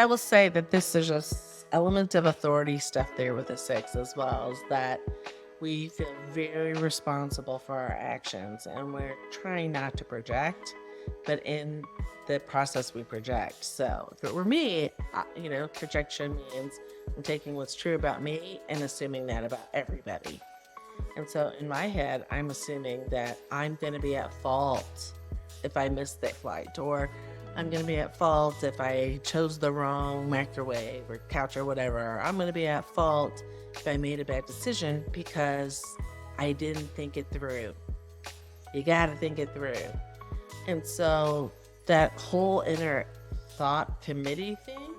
I will say that this is just element of authority stuff there with the 6 as well, is that we feel very responsible for our actions and we're trying not to project, but in the process we project. So if it were me, projection means I'm taking what's true about me and assuming that about everybody. And so in my head, I'm assuming that I'm going to be at fault if I miss that flight, or I'm going to be at fault if I chose the wrong microwave or couch or whatever. Or I'm going to be at fault if I made a bad decision because I didn't think it through. You got to think it through. And so that whole inner thought committee thing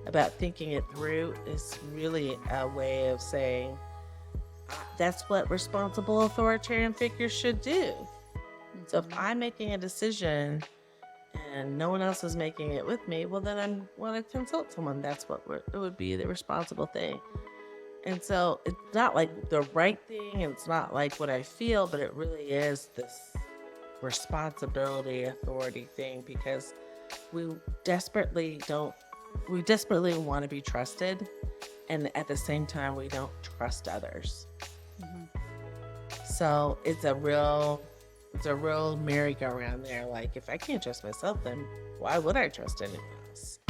about thinking it through is really a way of saying that's what responsible authoritarian figures should do. So if I'm making a decision and no one else is making it with me, well, then I want to consult someone. That's what it would be the responsible thing. And so it's not like the right thing, and it's not like what I feel, but it really is this responsibility authority thing, because we desperately want to be trusted, and at the same time we don't trust others. So it's a real merry-go-round there. Like, if I can't trust myself, then why would I trust anyone else?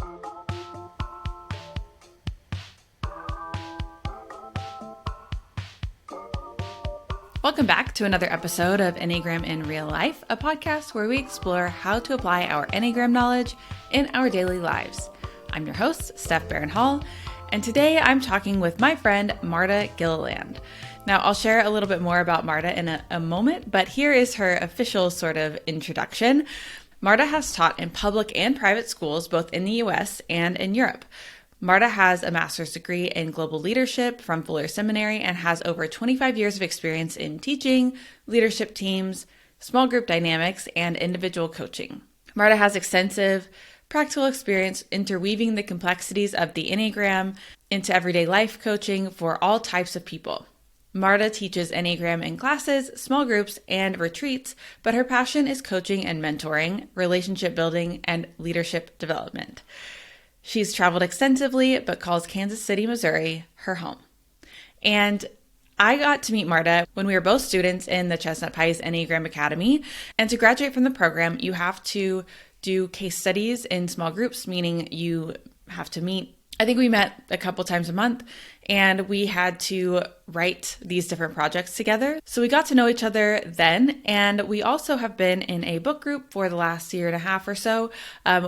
Welcome back to another episode of Enneagram in Real Life, a podcast where we explore how to apply our Enneagram knowledge in our daily lives. I'm your host, Steph Barron-Hall, and today I'm talking with my friend, Marta Gillilan. Now, I'll share a little bit more about Marta in a moment, but here is her official sort of introduction. Marta has taught in public and private schools, both in the US and in Europe. Marta has a master's degree in global leadership from Fuller Seminary and has over 25 years of experience in teaching, leadership teams, small group dynamics, and individual coaching. Marta has extensive practical experience interweaving the complexities of the Enneagram into everyday life coaching for all types of people. Marta teaches Enneagram in classes, small groups, and retreats, but her passion is coaching and mentoring, relationship building, and leadership development. She's traveled extensively, but calls Kansas City, Missouri, her home. And I got to meet Marta when we were both students in the Chestnut Pies Enneagram Academy. And to graduate from the program, you have to do case studies in small groups, meaning you have to meet. I think we met a couple times a month, and we had to write these different projects together. So we got to know each other then, and we also have been in a book group for the last year and a half or so,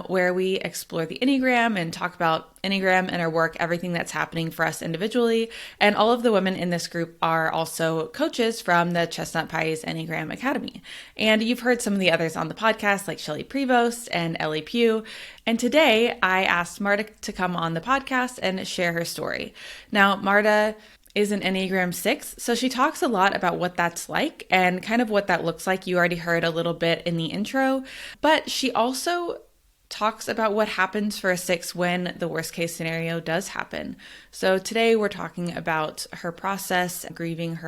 where we explore the Enneagram and talk about Enneagram and our work, everything that's happening for us individually. And all of the women in this group are also coaches from the Chestnut Pies Enneagram Academy. And you've heard some of the others on the podcast, like Shelley Prevost and Ellie Pugh. And today I asked Marta to come on the podcast and share her story. Now, Marta is an Enneagram 6, so she talks a lot about what that's like and kind of what that looks like. You already heard a little bit in the intro, but she also talks about what happens for a 6 when the worst case scenario does happen. So today we're talking about her process, grieving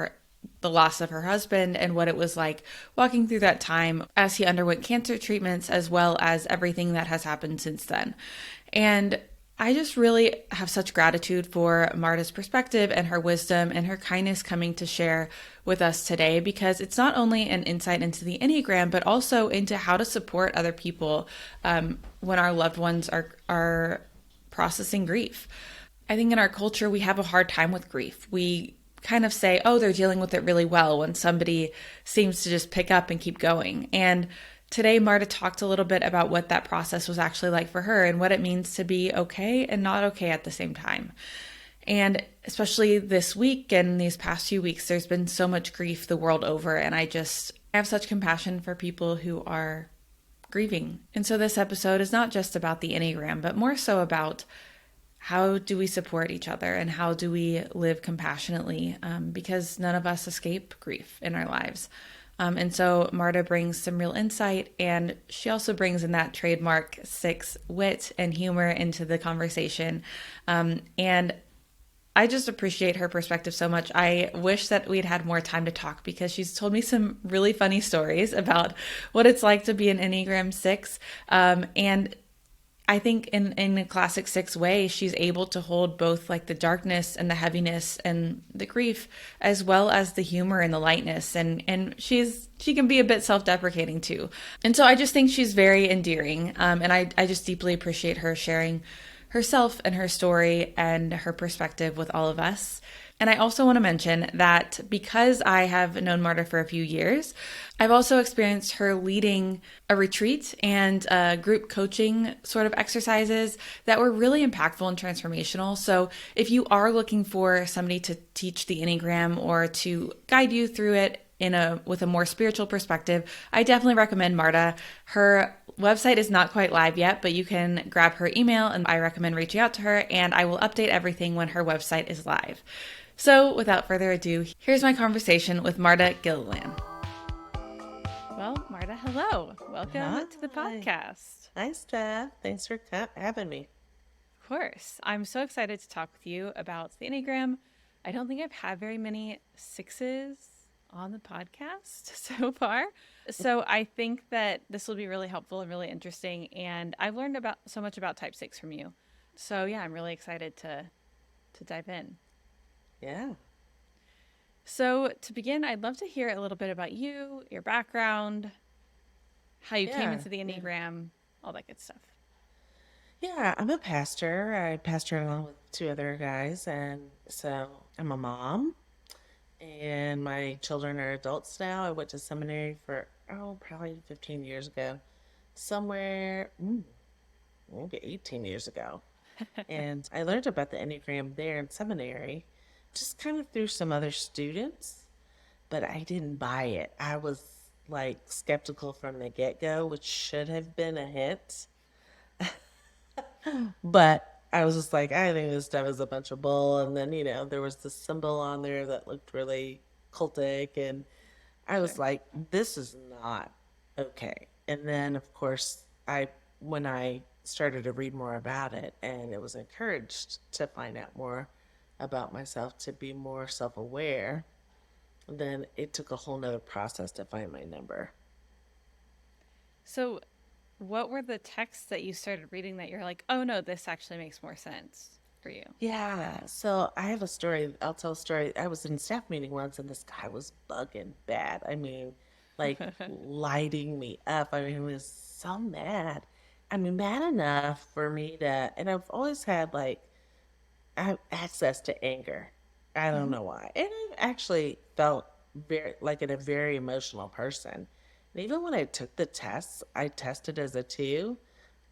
the loss of her husband, and what it was like walking through that time as he underwent cancer treatments, as well as everything that has happened since then. And I just really have such gratitude for Marta's perspective and her wisdom and her kindness coming to share with us today, because it's not only an insight into the Enneagram, but also into how to support other people when our loved ones are processing grief. I think in our culture, we have a hard time with grief. We kind of say, oh, they're dealing with it really well, when somebody seems to just pick up and keep going. And today, Marta talked a little bit about what that process was actually like for her and what it means to be okay and not okay at the same time. And especially this week and these past few weeks, there's been so much grief the world over. And I have such compassion for people who are grieving. And so this episode is not just about the Enneagram, but more so about how do we support each other and how do we live compassionately, because none of us escape grief in our lives. And so Marta brings some real insight, and she also brings in that trademark 6 wit and humor into the conversation. And I just appreciate her perspective so much. I wish that we'd had more time to talk, because she's told me some really funny stories about what it's like to be an Enneagram 6. And I think in a classic six way, she's able to hold both like the darkness and the heaviness and the grief, as well as the humor and the lightness. And she can be a bit self-deprecating too. And so I just think she's very endearing. And I just deeply appreciate her sharing herself and her story and her perspective with all of us. And I also want to mention that because I have known Marta for a few years, I've also experienced her leading a retreat and group coaching sort of exercises that were really impactful and transformational. So if you are looking for somebody to teach the Enneagram or to guide you through it with a more spiritual perspective, I definitely recommend Marta. Her website is not quite live yet, but you can grab her email and I recommend reaching out to her, and I will update everything when her website is live. So without further ado, here's my conversation with Marta Gillilan. Well, Marta, hello. Welcome to the podcast. Hi, Steph. Thanks for having me. Of course. I'm so excited to talk with you about the Enneagram. I don't think I've had very many sixes on the podcast so far. So I think that this will be really helpful and really interesting. And I've learned so much about type 6 from you. So yeah, I'm really excited to dive in. Yeah. So to begin, I'd love to hear a little bit about you, your background, how you came into the Enneagram, all that good stuff. Yeah, I'm a pastor. I pastor along with two other guys, and so I'm a mom, and my children are adults now. I went to seminary for, probably 15 years ago, somewhere, maybe 18 years ago. And I learned about the Enneagram there in seminary, just kind of through some other students, but I didn't buy it. I was like skeptical from the get-go, which should have been a hint. But I was just like, I think this stuff is a bunch of bull. And then, there was this symbol on there that looked really cultic. And I was like, this is not okay. And then, of course, when I started to read more about it and it was encouraged to find out more about myself, to be more self-aware, then it took a whole nother process to find my number. So what were the texts that you started reading that you're like, oh no, this actually makes more sense for you? Yeah, so I have a story. I'll tell a story. I was in a staff meeting once and this guy was bugging bad. I mean, like lighting me up. I mean, he was so mad. I mean, mad enough for me and I've always had like, I have access to anger. I don't know why. And I actually felt a very emotional person. And even when I took the tests, I tested as a 2,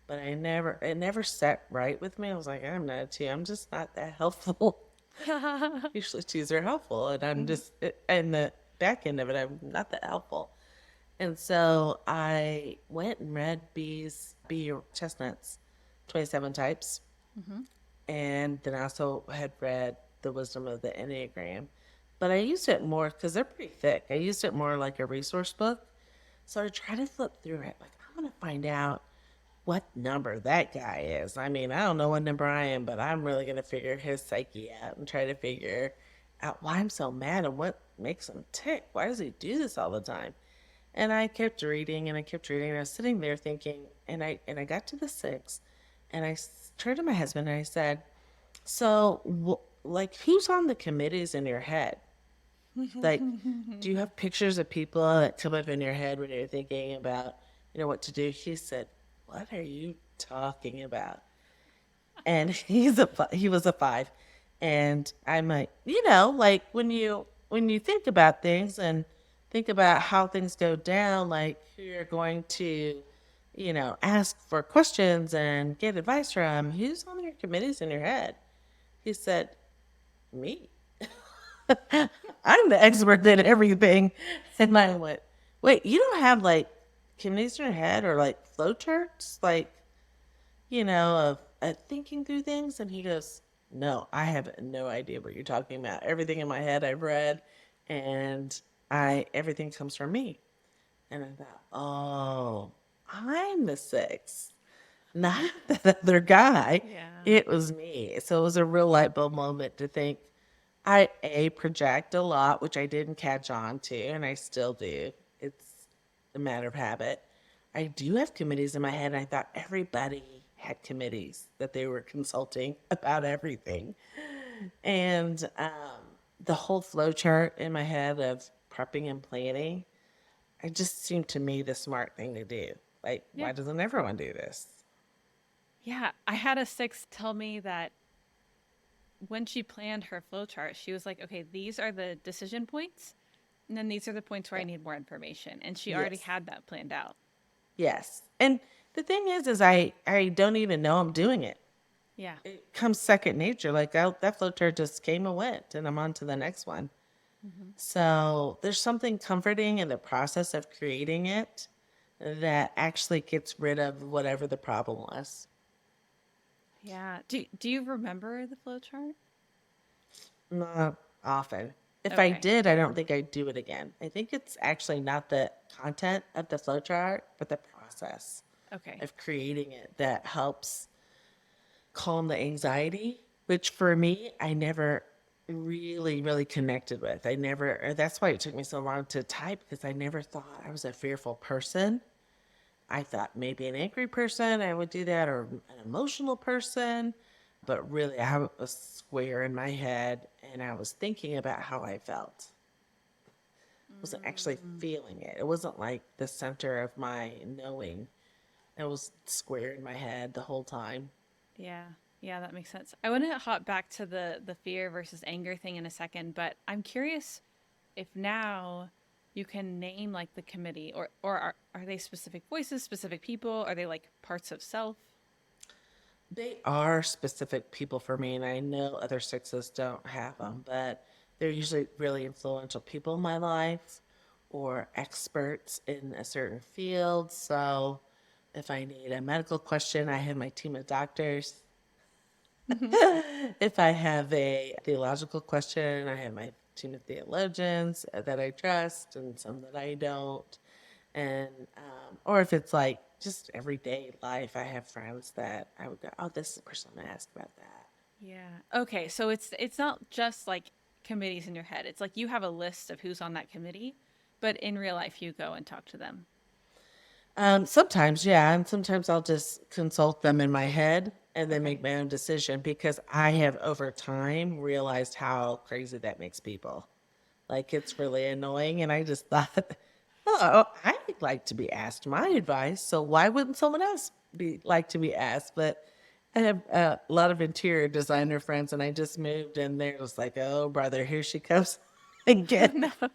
but it never sat right with me. I was like, I'm not a 2. I'm just not that helpful. Usually 2s are helpful, and I'm just, in the back end of it, I'm not that helpful. And so I went and read Be Your Chestnuts, 27 Types. And then I also had read The Wisdom of the Enneagram. But I used it more because they're pretty thick. I used it more like a resource book. So I tried to flip through it. Like, I'm going to find out what number that guy is. I mean, I don't know what number I am, but I'm really going to figure his psyche out and try to figure out why I'm so mad and what makes him tick. Why does he do this all the time? And I kept reading and I kept reading. And I was sitting there thinking, and I got to the 6, and I turned to my husband and I said, so, like, who's on the committees in your head? Like, do you have pictures of people that come up in your head when you're thinking about, what to do? He said, what are you talking about? And he was a 5. And I'm like, like when you think about things and think about how things go down, like you're going to, ask for questions and get advice from, who's on your committees in your head? He said, me. I'm the expert in everything. And I went, wait, you don't have like committees in your head or like flow charts, like, of thinking through things? And he goes, no, I have no idea what you're talking about. Everything in my head I've read, and everything comes from me. And I thought, oh, I'm the 6, not the other guy. Yeah. It was me. So it was a real light bulb moment to think, I project a lot, which I didn't catch on to, and I still do. It's a matter of habit. I do have committees in my head, and I thought everybody had committees that they were consulting about everything. And the whole flow chart in my head of prepping and planning, it just seemed to me the smart thing to do. Like, Yeah. why doesn't everyone do this? Yeah. I had a six tell me that when she planned her flow chart, she was like, okay, these are the decision points. And then these are the points where I Yeah. need more information. And she already Yes. had that planned out. Yes. And the thing is I don't even know I'm doing it. Yeah. It comes second nature. Like that flow chart just came and went, and I'm on to the next one. Hmm. So there's something comforting in the process of creating it that actually gets rid of whatever the problem was. Yeah. Do you remember the flow chart? Not often. If I Okay. did, I don't think I'd do it again. I think it's actually not the content of the flow chart, but the process Okay. of creating it that helps calm the anxiety, which for me, I never really connected with. That's why it took me so long to type because I never thought I was a fearful person. I thought maybe an angry person, I would do that, or an emotional person. But really, I was square in my head and I was thinking about how I felt. I wasn't actually Mm, feeling it. It wasn't like the center of my knowing. I was square in my head the whole time. yeah. Yeah, that makes sense. I want to hop back to the fear versus anger thing in a second, but I'm curious if now you can name like the committee or are they specific voices, specific people? Are they like parts of self? They are specific people for me, and I know other sixes don't have them, but they're usually really influential people in my life or experts in a certain field. So if I need a medical question, I have my team of doctors. Hmm. If I have a theological question, I have my team of theologians that I trust and some that I don't. And, or if it's like just everyday life, I have friends that I would go, oh, this is the person I'm going to ask about that. Yeah. Okay, so it's not just like committees in your head. It's like you have a list of who's on that committee, but in real life you go and talk to them. Sometimes, yeah, and sometimes I'll just consult them in my head and then make Okay. my own decision because I have over time realized how crazy that makes people. Like it's really annoying, and I just thought, oh, I'd like to be asked my advice, so why wouldn't someone else be like to be asked? But I have a lot of interior designer friends, and I just moved, and they're just like, oh, brother, here she comes again. No.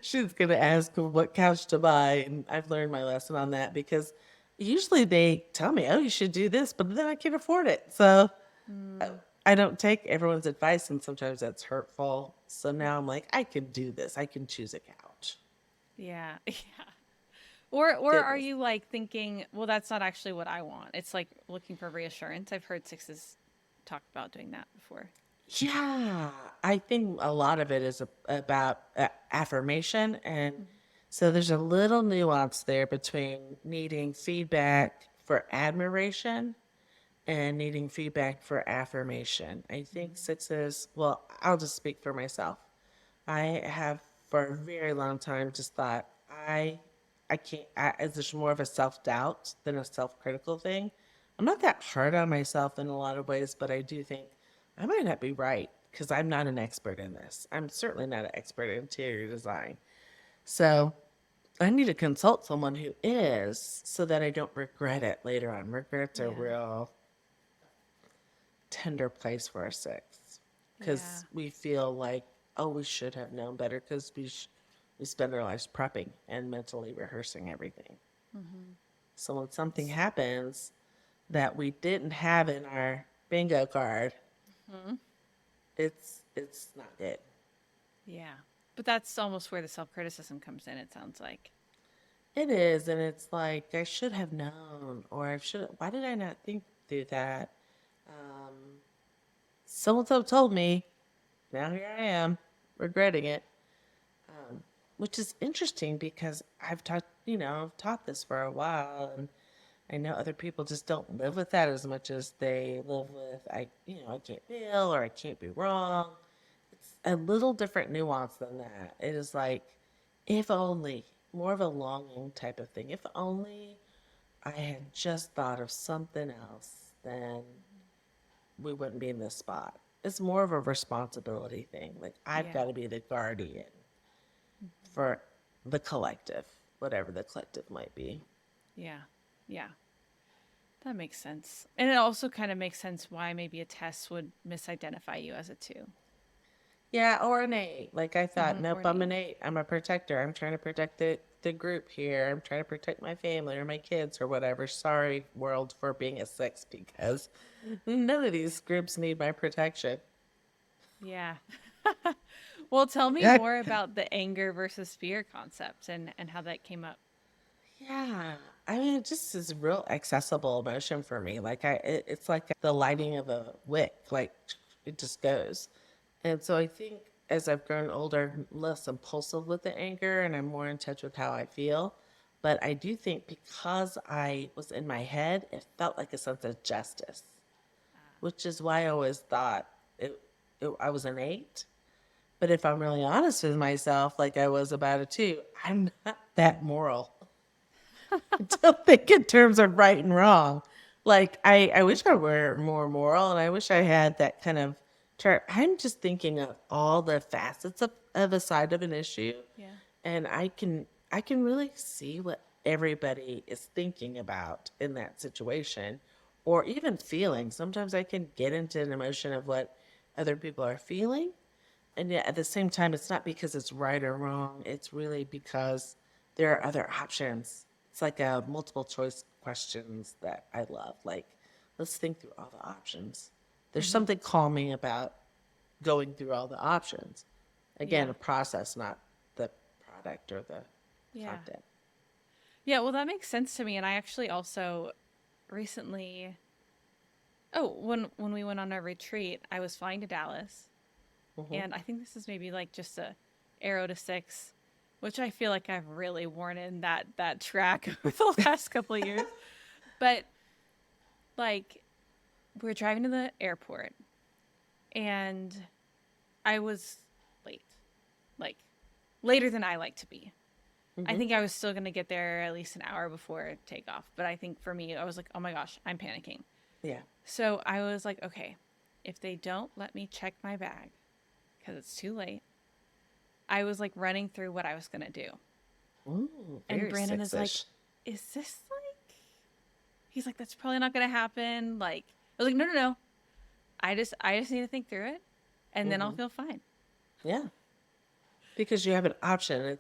She's gonna ask what couch to buy, and I've learned my lesson on that because usually they tell me, "Oh, you should do this," but then I can't afford it, so Mm, I don't take everyone's advice, and sometimes that's hurtful. So now I'm like, I can do this. I can choose a couch. yeah. Yeah. Or are Goodness. you like thinking, well, that's not actually what I want. It's like looking for reassurance. I've heard sixes talk about doing that before. Yeah, I think a lot of it is about affirmation. And Mhm. so there's a little nuance there between needing feedback for admiration and needing feedback for affirmation. I think sixes, well, I'll just speak for myself. I have for a very long time just thought I can't. It's more of a self doubt than a self critical thing. I'm not that hard on myself in a lot of ways, but I do think I might not be right because I'm not an expert in this. I'm certainly not an expert in interior design. So I need to consult someone who is so that I don't regret it later on. Regret's a Yeah. real tender place for a six Yeah. because we feel like, oh, we should have known better because we spend our lives prepping and mentally rehearsing everything. Hmm. So when something happens that we didn't have in our bingo card, Hmm. it's not good. Yeah. But that's almost where the self criticism comes in, it sounds like. It is, and it's like I should have known, or I should. Why did I not think through that? Um, So and so told me. Now here I am, regretting it. Which is interesting because I've taught, I've taught this for a while, and I know other people just don't live with that as much as they live with I can't fail or I can't be wrong. It's a little different nuance than that. It is like, if only, more of a longing type of thing. If only I had just thought of something else, then we wouldn't be in this spot. It's more of a responsibility thing. Like, I've Yeah. got to be the guardian for the collective, whatever the collective might be. Yeah. Yeah. That makes sense. And it also kind of makes sense why maybe a test would misidentify you as a two. Yeah, or an eight. Like, I thought, nope, Or an I'm an eight. eight. I'm a protector. I'm trying to protect the group here. I'm trying to protect my family or my kids or whatever. Sorry, world, for being a six, because none of these groups need my protection. Yeah. Well, tell me Yeah, more about the anger versus fear concept and how that came up. yeah. I mean, it just is real accessible emotion for me. Like, it's like the lighting of a wick. Like, it just goes. And so I think as I've grown older, I'm less impulsive with the anger and I'm more in touch with how I feel. But I do think because I was in my head, it felt like a sense of justice, which is why I always thought I was an eight. But if I'm really honest with myself, like I was about a two, I'm not that moral. I don't think in terms of right and wrong. Like, I wish I were more moral and I wish I had that kind of I'm just thinking of all the facets of a side of an issue, Yeah. and I can really see what everybody is thinking about in that situation, or even feeling. Sometimes I can get into an emotion of what other people are feeling, and yet at the same time, it's not because it's right or wrong. It's really because there are other options. It's like a multiple choice questions that I love. Like, let's think through all the options. There's Mm-hmm. something calming about going through all the options. Again, Yeah. a process, not the product or the Yeah. content. Yeah. Well, that makes sense to me. And I actually also recently, when we went on our retreat, I was flying to Dallas, Hmm. and I think this is maybe like just a arrow to six, which I feel like I've really worn in that track over the last couple of years. But like, we're driving to the airport, and I was late, like later than I like to be. I Hmm. think I was still going to get there at least an hour before takeoff. But I think for me, I was like, oh my gosh, I'm panicking. Yeah. So I was like, okay, if they don't let me check my bag because it's too late, I was like running through what I was going to do. Ooh, And very Brandon is like, six-ish. is this like, he's like, that's probably not going to happen. Like, I was like, no, no, no. I just need to think through it and then I'll Hmm. feel fine. Yeah, because you have an option.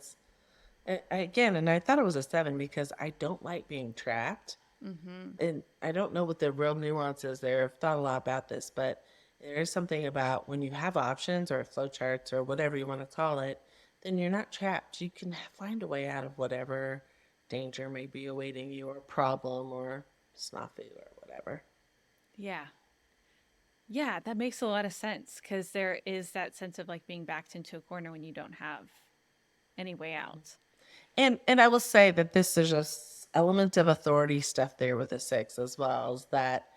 Again, and I thought it was a seven because I don't like being trapped. Mm-hmm. And I don't know what the real nuance is there. I've thought a lot about this, but there is something about when you have options or flowcharts or whatever you want to call it, then you're not trapped. You can find a way out of whatever danger may be awaiting you, or problem, or snafu, or whatever. Yeah. Yeah, that makes a lot of sense because there is that sense of like being backed into a corner when you don't have any way out. And I will say that this is just element of authority stuff there with the six as well, is that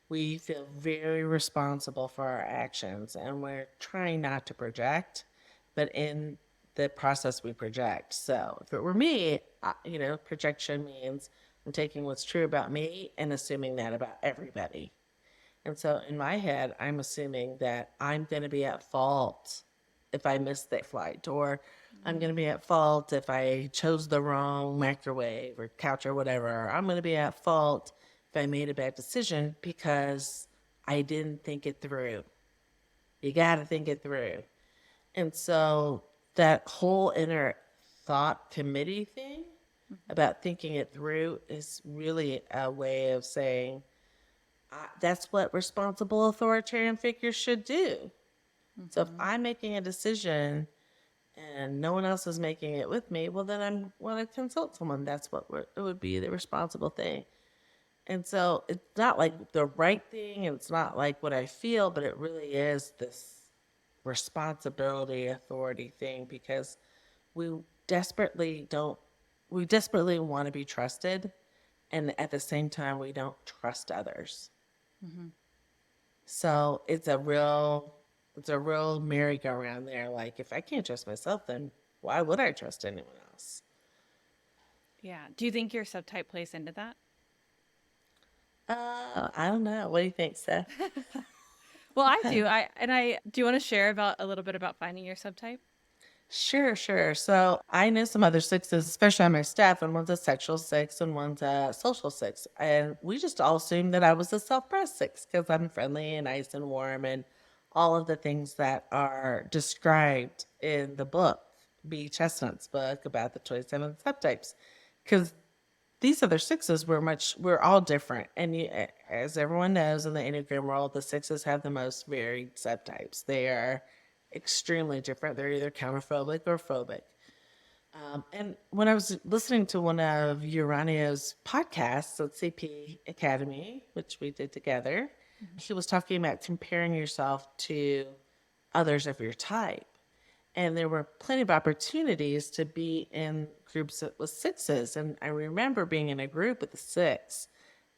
we feel very responsible for our actions and we're trying not to project, but in the process we project. So if it were me, projection means I'm taking what's true about me and assuming that about everybody. And so in my head, I'm assuming that I'm going to be at fault if I miss the flight, or I'm going to be at fault if I chose the wrong microwave or couch or whatever. Or I'm going to be at fault if I made a bad decision because I didn't think it through. You got to think it through. And so that whole inner thought committee thing Mm-hmm. about thinking it through is really a way of saying, that's what responsible authoritarian figures should do. So if Mm-hmm. I'm making a decision and no one else is making it with me, well, then I want to consult someone. That's what it would be the responsible thing. And so it's not like the right thing, and it's not like what I feel, but it really is this responsibility authority thing because we desperately don't, we desperately want to be trusted. And at the same time, we don't trust others. Mm-hmm. So it's a real merry-go-round there. Like, if I can't trust myself, then why would I trust anyone else? Yeah. Do you think your subtype plays into that? I don't know. What do you think, Seth? Well, I do. I do you want to share about a little bit about finding your subtype? Sure, sure. So I know some other sixes, especially on my staff, and one's a sexual six and one's a social six. And we just all assumed that I was a self-pressed six because I'm friendly and nice and warm and all of the things that are described in the book, B. Chestnut's book about the 27 subtypes. Because these other sixes we're all different. And as everyone knows in the Enneagram world, the sixes have the most varied subtypes. They are extremely different. They're either counterphobic or phobic. And when I was listening to one of Uranio's podcasts at CP Academy, which we did together, he was talking about comparing yourself to others of your type. And there were plenty of opportunities to be in groups with sixes. And I remember being in a group with a six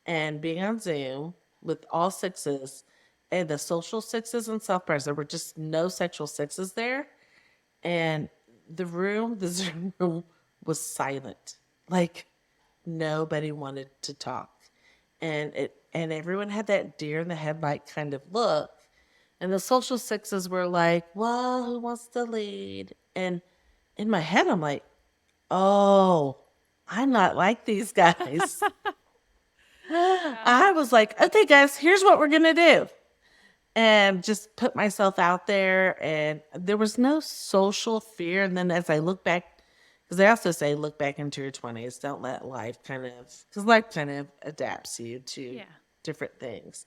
and being on Zoom with all sixes and the social sixes and self-pres. There were just no sexual sixes there. And the Zoom room was silent. Like nobody wanted to talk. And everyone had that deer in the headlight kind of look. And the social sixes were like, well, who wants to lead? And in my head, I'm like, oh, I'm not like these guys. Yeah. I was like, okay, guys, here's what we're going to do. And just put myself out there. And there was no social fear. And then as I look back, because they also say look back into your 20s, don't let life because life kind of adapts you to Yeah. different things.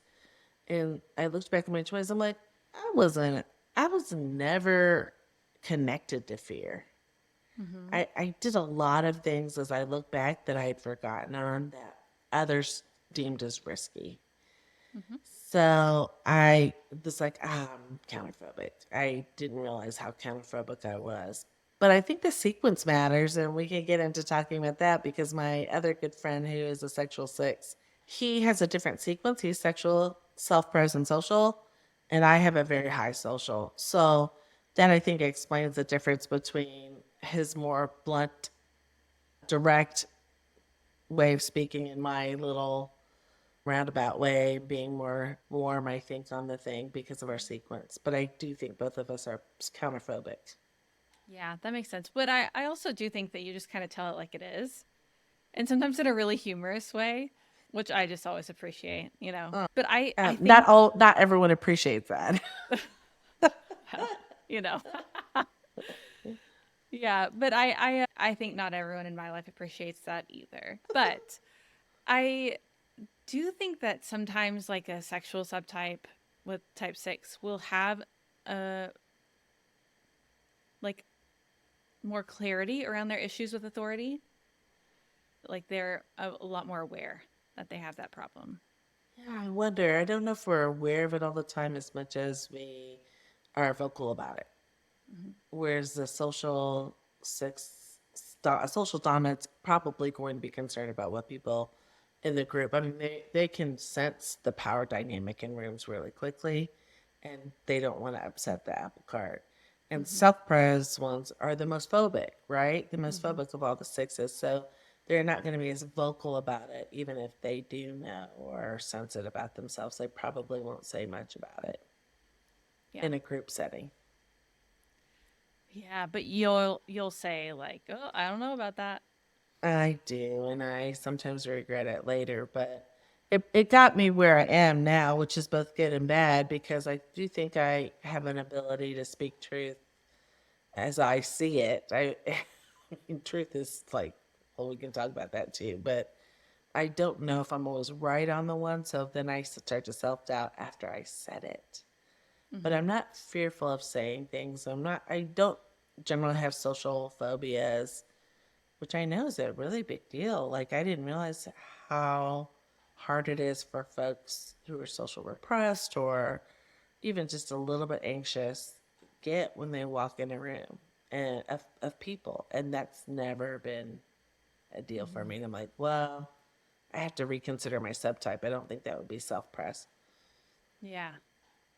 And I looked back at my 20s, I'm like, I was never connected to fear. Mm-hmm. I did a lot of things as I look back that I had forgotten or that others deemed as risky. Mm-hmm. So I was like, I'm counterphobic. I didn't realize how counterphobic I was. But I think the sequence matters, and we can get into talking about that because my other good friend who is a sexual six, he has a different sequence. He's sexual, self-present, social, and I have a very high social. So that I think explains the difference between his more blunt, direct way of speaking and my little roundabout way, being more warm, I think, on the thing because of our sequence. But I do think both of us are counterphobic. Yeah, that makes sense. But I also do think that you just kind of tell it like it is. And sometimes in a really humorous way, which I just always appreciate, you know. Uh, But I think, not everyone appreciates that. well, you know. Yeah, but I think not everyone in my life appreciates that either. But I do think that sometimes like a sexual subtype with type 6 will have a like more clarity around their issues with authority. Like they're a lot more aware that they have that problem. Yeah, I wonder. I don't know if we're aware of it all the time as much as we are vocal about it. Mm-hmm. Whereas the social dominant's probably going to be concerned about what people in the group. I mean, they can sense the power dynamic in rooms really quickly, and they don't want to upset the apple cart. And Mm-hmm. self-pres ones are the most phobic, right? The most Mm-hmm. phobic of all the sixes. So they're not going to be as vocal about it, even if they do know or sense it about themselves. They probably won't say much about it Yeah. in a group setting. Yeah, but you'll say like, "Oh, I don't know about that." I do, and I sometimes regret it later, but it got me where I am now, which is both good and bad because I do think I have an ability to speak truth as I see it. I mean, truth is like, well, we can talk about that too, but I don't know if I'm always right on the one, so then I start to self doubt after I said it. But Mm-hmm. I'm not fearful of saying things. I don't generally have social phobias, which I know is a really big deal. Like, I didn't realize how hard it is for folks who are social repressed or even just a little bit anxious get when they walk in a room and of people. And that's never been a deal for Mm-hmm. me. And I'm like, well, I have to reconsider my subtype. I don't think that would be self-press. Yeah.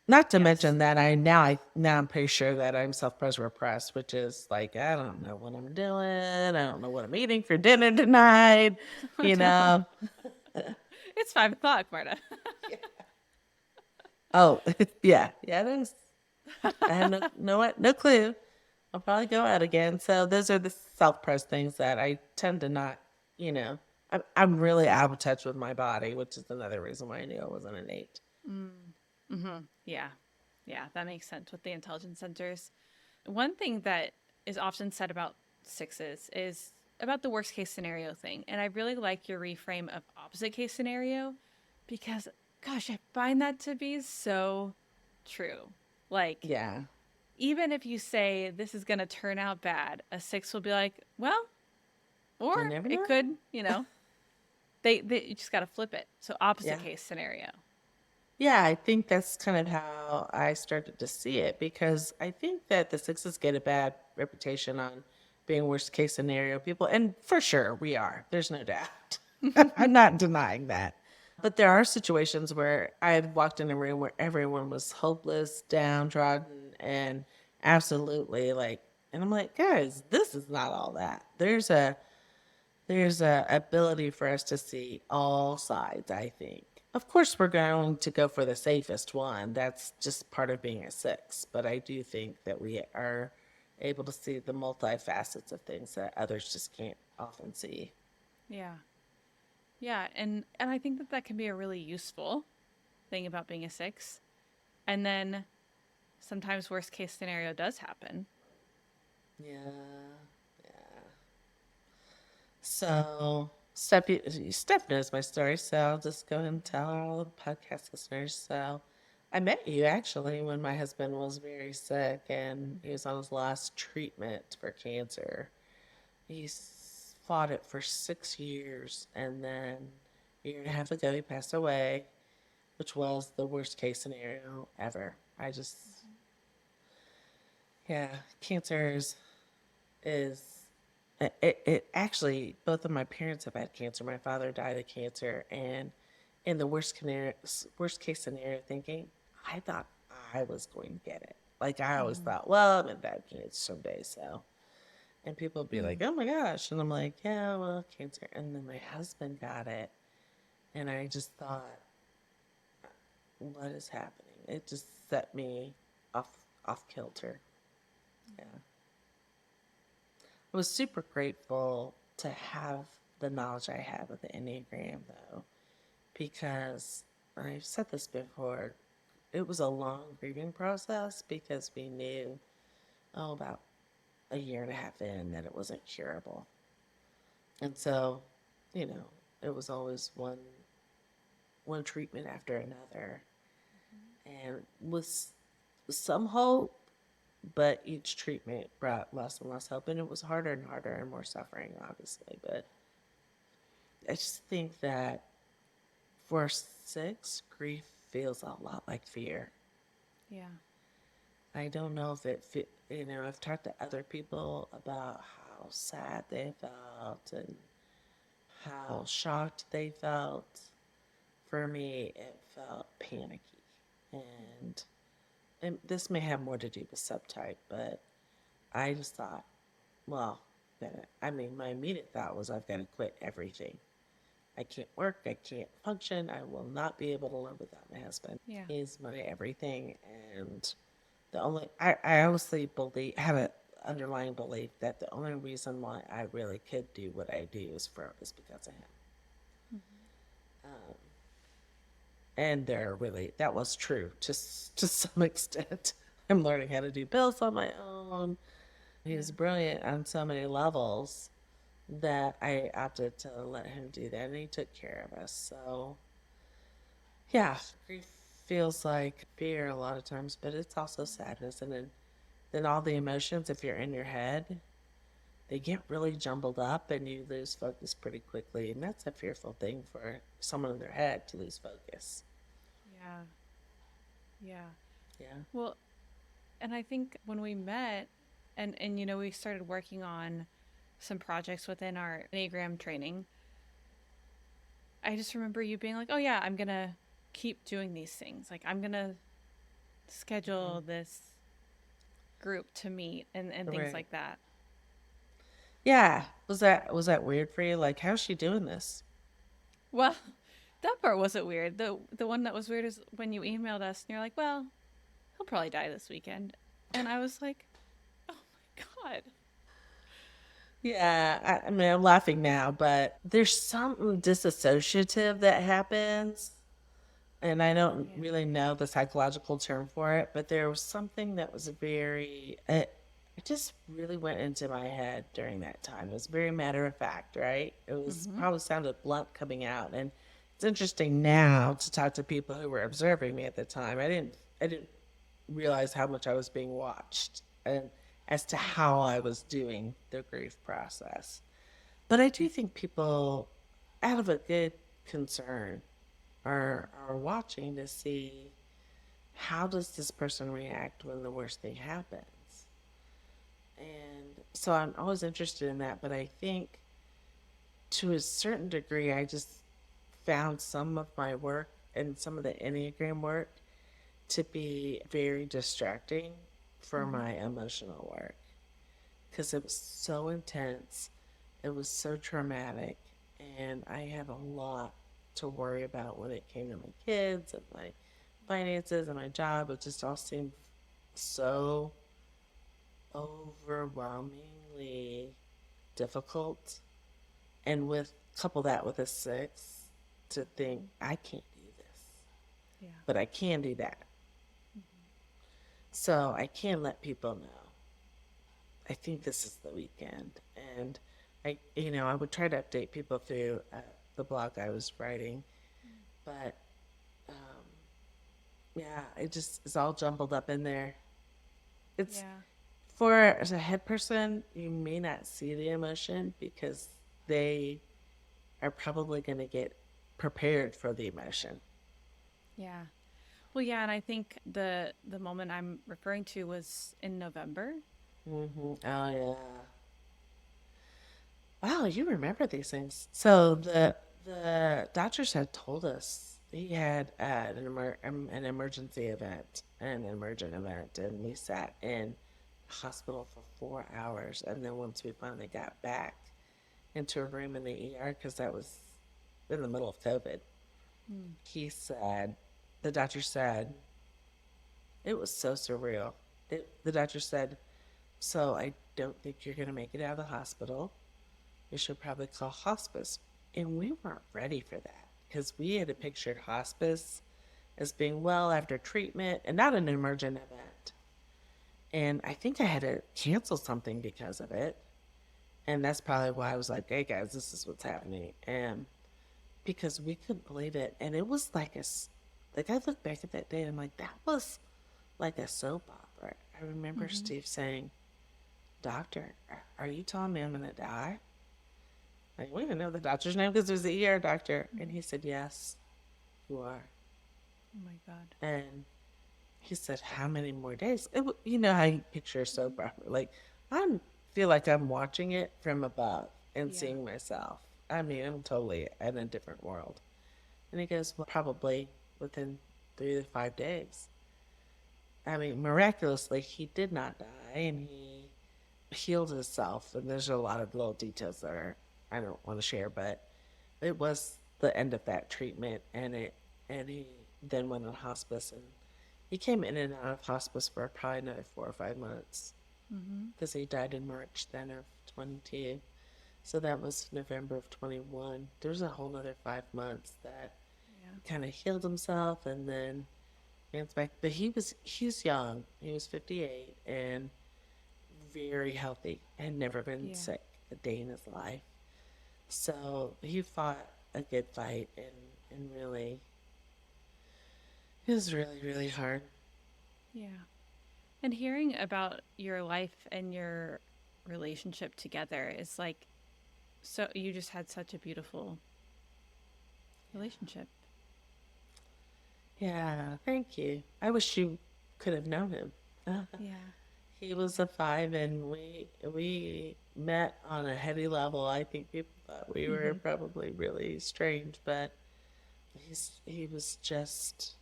Not to Yes. mention that now I'm pretty sure that I'm self-pres repressed, which is like I don't know what I'm doing. I don't know what I'm eating for dinner tonight. Oh You no. know, It's 5 o'clock, Marta. Yeah. Oh, yeah. Yeah, it is. I have no clue. I'll probably go out again. So those are the self-pressed things that I tend to not, you know, I'm really out of touch with my body, which is another reason why I knew I wasn't an 8. Yeah. Yeah, that makes sense with the intelligence centers. One thing that is often said about sixes is about the worst case scenario thing. And I really like your reframe of opposite case scenario because, gosh, I find that to be so true. Like, Yeah. even if you say this is going to turn out bad, a six will be like, well, or You never it know. could, they you just got to flip it. So, opposite Yeah. case scenario. Yeah, I think that's kind of how I started to see it because I think that the sixes get a bad reputation on being worst case scenario people. And for sure, we are. There's no doubt. I'm not denying that. But there are situations where I had walked in a room where everyone was hopeless, downtrodden, and absolutely like, and I'm like, guys, this is not all that. There's a ability for us to see all sides, I think. Of course, we're going to go for the safest one. That's just part of being a six. But I do think that we are able to see the multifacets of things that others just can't often see. Yeah. Yeah, and I think that that can be a really useful thing about being a six. And then sometimes worst case scenario does happen. Yeah, yeah. So Steph knows my story, so I'll just go ahead and tell all the podcast listeners. So I met you actually when my husband was very sick and he was on his last treatment for cancer. Fought it for 6 years, and then a year and a half ago he passed away, which was the worst case scenario ever. Yeah, is it actually, both of my parents have had cancer. My father died of cancer, and in the worst case scenario thinking, I thought I was going to get it. Like I always Mm-hmm. thought, well, I'm gonna die of cancer someday, so. And people would be like, Mm. oh my gosh. And I'm like, yeah, well, cancer. And then my husband got it. And I just thought, what is happening? It just set me off kilter. Yeah. I was super grateful to have the knowledge I have of the Enneagram, though, because I've said this before. It was a long grieving process because we knew, about a year and a half in that it wasn't curable. And so, you know, it was always one treatment after another, and with some hope, but each treatment brought less and less hope, and it was harder and harder and more suffering, obviously. But I just think that for six, grief feels a lot like fear. Yeah. I don't know if I've talked to other people about how sad they felt and how shocked they felt. For me, it felt panicky. And, and this may have more to do with subtype, but I just thought, well, my immediate thought was I've got to quit everything. I can't work. I can't function. I will not be able to live without my husband. Yeah. He's my everything. And I honestly have an underlying belief that the only reason why I really could do what I do is because of him. Um, and that was true to some extent. I'm learning how to do bills on my own. He Yeah. was brilliant on so many levels that I opted to let him do that, and he took care of us. So, yeah, grief feels like fear a lot of times, but it's also sadness. And then all the emotions, if you're in your head, they get really jumbled up and you lose focus pretty quickly. And that's a fearful thing for someone in their head to lose focus. Yeah. Yeah. Yeah. Well, and I think when we met and we started working on some projects within our Enneagram training, I just remember you being like, "Oh yeah, I'm going to keep doing these things. Like I'm going to Mm-hmm. schedule this group to meet and things Right. like that." Yeah. Was that weird for you? Like, how's she doing this? Well, That part wasn't weird. The one that was weird is when you emailed us and you're like, well, he'll probably die this weekend. And I was like, oh my God. Yeah, I mean, I'm laughing now, but there's something disassociative that happens. And I don't Yeah. really know the psychological term for it, but there was something that was it just really went into my head during that time. It was very matter of fact, right? It was Mm-hmm. probably sounded blunt coming out. And it's interesting now to talk to people who were observing me at the time. I didn't realize how much I was being watched and as to how I was doing the grief process. But I do think people, out of a good concern, are watching to see how does this person react when the worst thing happens. And so I'm always interested in that, but I think to a certain degree I just found some of my work and some of the Enneagram work to be very distracting for Mm-hmm. my emotional work because it was so intense, it was so traumatic, and I had a lot to worry about when it came to my kids and my finances and my job. It just all seemed so overwhelmingly difficult. And with couple that with a six, to think I can't do this, Yeah. but I can do that. So I can let people know. I think this is the weekend, and I would try to update people through the blog I was writing, but um, yeah, it just is all jumbled up in there. It's Yeah. for as a head person, you may not see the emotion because they are probably going to get prepared for the emotion. Yeah. Well, yeah, and I think the moment I'm referring to was in November. Oh yeah. Wow, you remember these things. So the doctors had told us he had an emergency event, an emergent event, and we sat in hospital for 4 hours. And then once we finally got back into a room in the ER, because that was in the middle of COVID, Mm. he said, the doctor said, it was so surreal. The doctor said, so I don't think you're going to make it out of the hospital. You should probably call hospice. And we weren't ready for that because we had pictured hospice as being well after treatment and not an emergent event. And I think I had to cancel something because of it. And that's probably why I was like, hey guys, this is what's happening. And because we couldn't believe it. And it was like I look back at that day and I'm like, that was like a soap opera. I remember Mm-hmm. Steve saying, Doctor, are you telling me I'm going to die? Like, we didn't know the doctor's name because it was the ER doctor. And he said, yes, you are. Oh my God. And he said, how many more days? You know how you picture a soap opera. Like, I feel like I'm watching it from above and Yeah. seeing myself. I mean, I'm totally in a different world. And he goes, well, probably within 3 to 5 days. I mean, miraculously, he did not die and he healed himself. And there's a lot of little details that I don't want to share, but it was the end of that treatment. And he then went on hospice and he came in and out of hospice for probably another 4 or 5 months Mm-hmm. because he died in March then of 22. So that was November of 21. There's a whole other 5 months that Yeah. he kind of healed himself and then ran back. But he's young. He was 58 and very healthy and never been Yeah. sick a day in his life. So he fought a good fight and really, it was really, really hard. Yeah. And hearing about your life and your relationship together is like, so you just had such a beautiful relationship. Yeah, thank you. I wish you could have known him. Yeah. He was a five, and we met on a heady level. I think people thought we were Mm-hmm. probably really strange, but he was just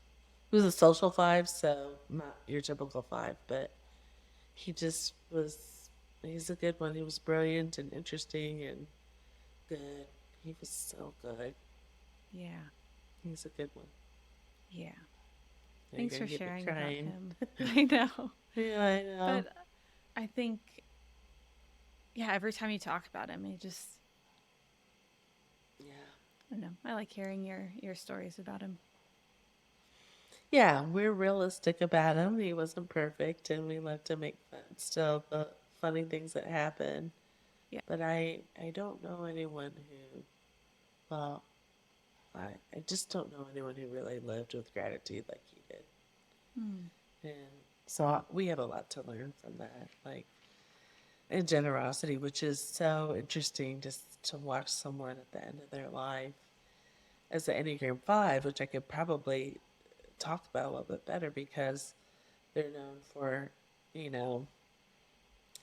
he was a social five, so not your typical five, but he just was. He's a good one. He was brilliant and interesting and good. He was so good. Yeah. He's a good one. Yeah. Now you're Thanks gonna for get me sharing about crying. him. I know. Yeah, I know. But I think, yeah, every time you talk about him, it just, Yeah. I don't know. I like hearing your stories about him. Yeah, we're realistic about him. He wasn't perfect, and we love to make fun still the funny things that happen. Yeah. But I don't know anyone who, well, I just don't know anyone who really lived with gratitude like he did. Hmm. And so we have a lot to learn from that, like, and generosity, which is so interesting just to watch someone at the end of their life as the Enneagram 5, which I could probably talk about a little bit better because they're known for, you know,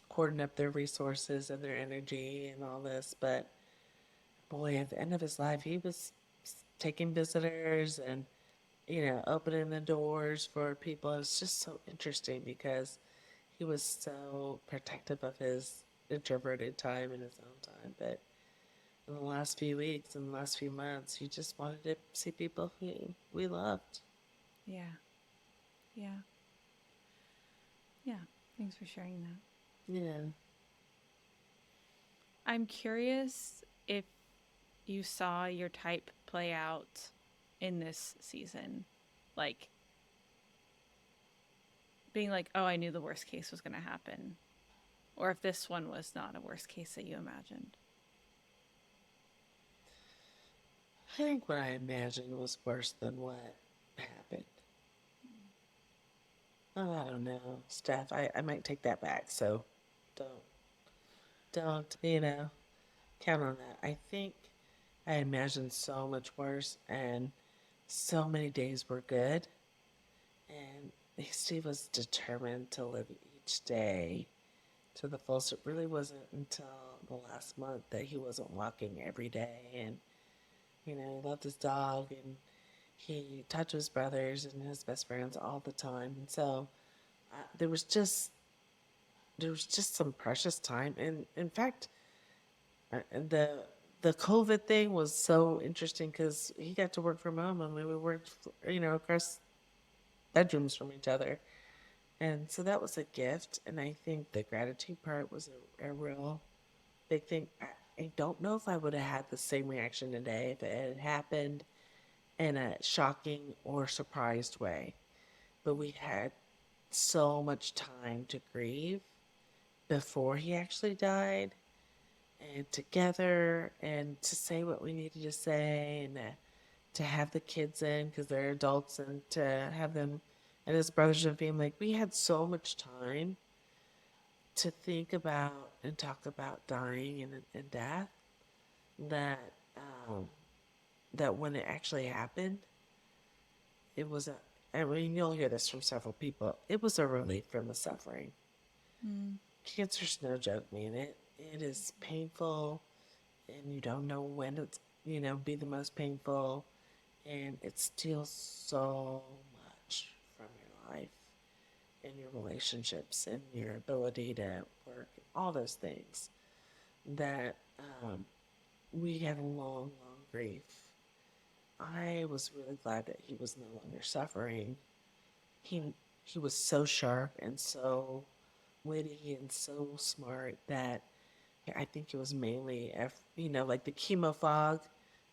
cording up their resources and their energy and all this. But boy, at the end of his life, he was taking visitors and, opening the doors for people. It was just so interesting because he was so protective of his introverted time and his own time. But in the last few weeks and the last few months, he just wanted to see people who we loved. Yeah. Yeah. Yeah. Thanks for sharing that. Yeah. I'm curious if you saw your type play out in this season. Like being like, oh, I knew the worst case was going to happen. Or if this one was not a worst case that you imagined. I think what I imagined was worse than what happened. Oh, I don't know, Steph. I might take that back. So don't, don't, count on that. I think I imagined so much worse, and so many days were good. And Steve was determined to live each day to the fullest. It really wasn't until the last month that he wasn't walking every day. And, he loved his dog and he talked to his brothers and his best friends all the time. And so there was just some precious time. And in fact, the COVID thing was so interesting because he got to work from home and we worked, across bedrooms from each other. And so that was a gift. And I think the gratitude part was a real big thing. I don't know if I would have had the same reaction today if it had happened in a shocking or surprised way. But we had so much time to grieve before he actually died and together and to say what we needed to say and to have the kids in because they're adults and to have them and his brothers and family. Like, we had so much time to think about and talk about dying and death that um, that when it actually happened, it was I mean, you'll hear this from several people. It was a relief from the suffering. Mm. Cancer's no joke, man. It is painful, and you don't know when it's be the most painful, and it steals so much from your life and your relationships and your ability to work, all those things that we had a long, long grief. I was really glad that he was no longer suffering. He he was so sharp and so witty and so smart that I think it was mainly like the chemo fog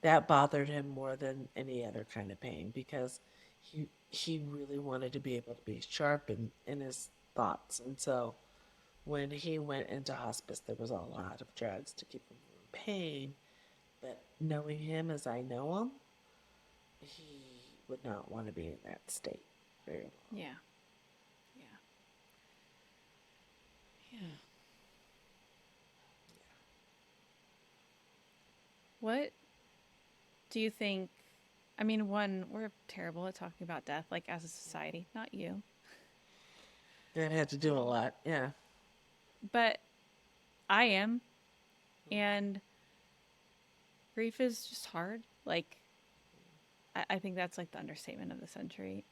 that bothered him more than any other kind of pain because he really wanted to be able to be sharp in his thoughts. And so when he went into hospice, there was a lot of drugs to keep him from pain. But knowing him as I know him, he would not want to be in that state very long. Yeah. Yeah. Yeah. What do you think? I mean, one, we're terrible at talking about death, like as a society, not you. That had to do a lot. Yeah. But I am. And grief is just hard. Like, I think that's like the understatement of the century.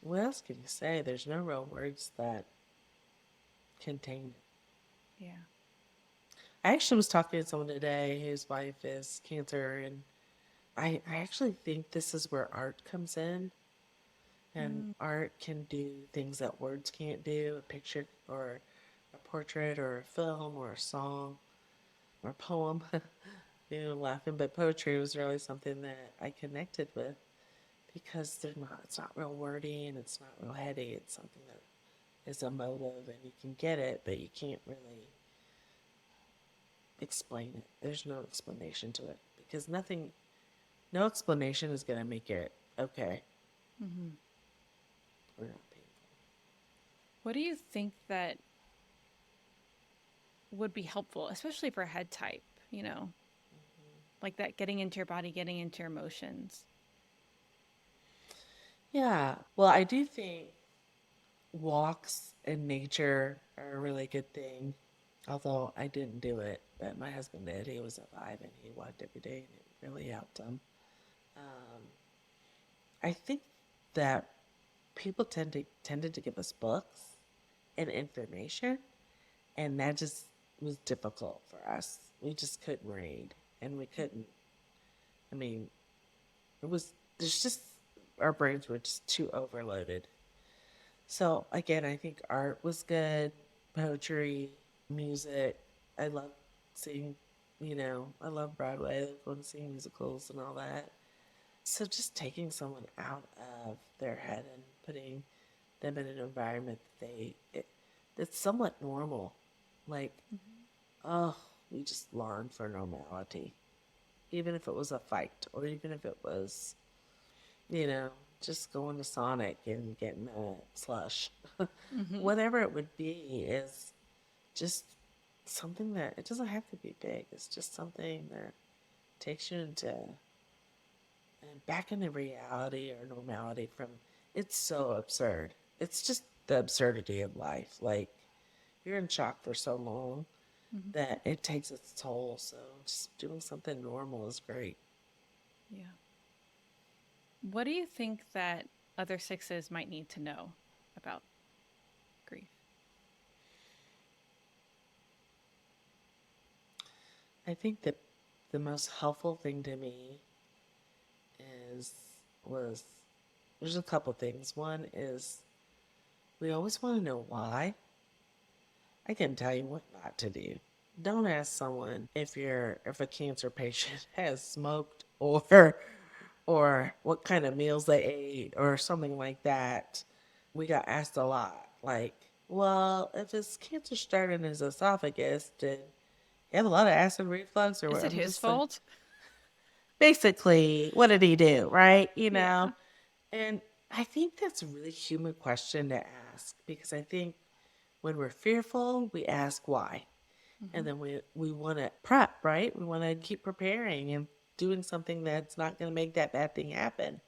What else can you say? There's no real words that contain it. Yeah. I actually was talking to someone today whose wife is cancer, and I actually think this is where art comes in, and Mm. art can do things that words can't do, a picture or a portrait or a film or a song or a poem. Laughing, but poetry was really something that I connected with because it's not real wordy and it's not real heady. It's something that is emotive and you can get it, but you can't really explain it. There's no explanation to it because no explanation is going to make it okay Hmm. or not painful. What do you think that would be helpful, especially for head type, you know, like that getting into your body, getting into your emotions? Yeah, well, I do think walks in nature are a really good thing. Although I didn't do it, but my husband did. He was a 5 and he walked every day, and it really helped him. Um, I think that people tended to give us books and information, and that just was difficult for us. We just couldn't read, and we couldn't. I mean, it was there's just our brains were just too overloaded. So again, I think art was good, poetry, music. I love seeing, I love Broadway. I love going to see musicals and all that. So just taking someone out of their head and putting them in an environment that's somewhat normal. Like, oh, we just longed for normality. Even if it was a fight or even if it was, you know, just going to Sonic and getting a slush. Hmm. Whatever it would be is just something that it doesn't have to be big. It's just something that takes you into and back into reality or normality from it's so absurd. It's just the absurdity of life. Like you're in shock for so long Hmm. that it takes its toll. So just doing something normal is great. Yeah. What do you think that other sixes might need to know about grief? I think that the most helpful thing to me is was there's a couple things. One is we always want to know why. I can tell you what not to do. Don't ask someone if a cancer patient has smoked or what kind of meals they ate or something like that. We got asked a lot like, well, if his cancer started in his esophagus, did he have a lot of acid reflux or Is what? it I'm his just like, fault? basically, what did he do, right? Yeah. And I think that's a really human question to ask because I think when we're fearful, we ask why. And Hmm. then we want to prep, right? We want to keep preparing and doing something that's not going to make that bad thing happen.